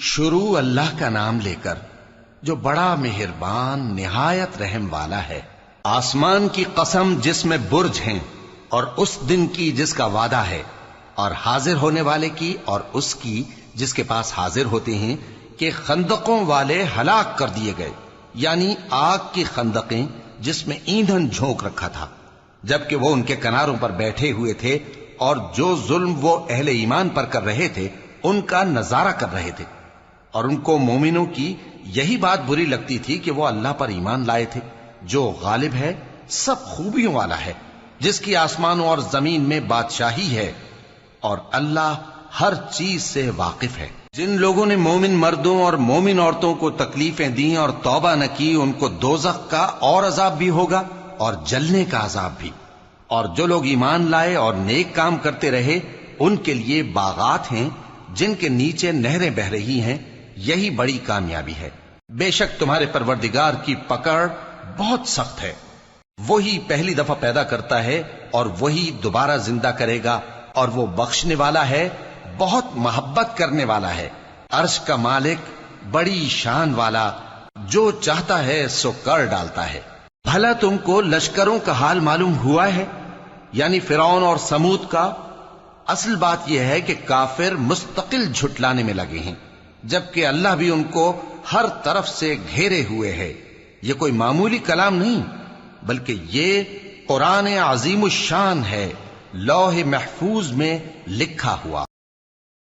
شروع اللہ کا نام لے کر جو بڑا مہربان نہایت رحم والا ہے۔ آسمان کی قسم جس میں برج ہیں، اور اس دن کی جس کا وعدہ ہے، اور حاضر ہونے والے کی اور اس کی جس کے پاس حاضر ہوتے ہیں، کہ خندقوں والے ہلاک کر دیے گئے، یعنی آگ کی خندقیں جس میں ایندھن جھونک رکھا تھا، جبکہ وہ ان کے کناروں پر بیٹھے ہوئے تھے اور جو ظلم وہ اہل ایمان پر کر رہے تھے ان کا نظارہ کر رہے تھے، اور ان کو مومنوں کی یہی بات بری لگتی تھی کہ وہ اللہ پر ایمان لائے تھے جو غالب ہے، سب خوبیوں والا ہے، جس کی آسمانوں اور زمین میں بادشاہی ہے، اور اللہ ہر چیز سے واقف ہے۔ جن لوگوں نے مومن مردوں اور مومن عورتوں کو تکلیفیں دیں اور توبہ نہ کی، ان کو دوزخ کا اور عذاب بھی ہوگا اور جلنے کا عذاب بھی، اور جو لوگ ایمان لائے اور نیک کام کرتے رہے ان کے لیے باغات ہیں جن کے نیچے نہریں بہ رہی ہیں، یہی بڑی کامیابی ہے۔ بے شک تمہارے پروردگار کی پکڑ بہت سخت ہے، وہی پہلی دفعہ پیدا کرتا ہے اور وہی دوبارہ زندہ کرے گا، اور وہ بخشنے والا ہے، بہت محبت کرنے والا ہے۔ عرش کا مالک، بڑی شان والا، جو چاہتا ہے سو کر ڈالتا ہے۔ بھلا تم کو لشکروں کا حال معلوم ہوا ہے، یعنی فرعون اور سمود کا؟ اصل بات یہ ہے کہ کافر مستقل جھٹلانے میں لگے ہیں، جبکہ اللہ بھی ان کو ہر طرف سے گھیرے ہوئے ہے۔ یہ کوئی معمولی کلام نہیں، بلکہ یہ قرآن عظیم الشان ہے، لوح محفوظ میں لکھا ہوا۔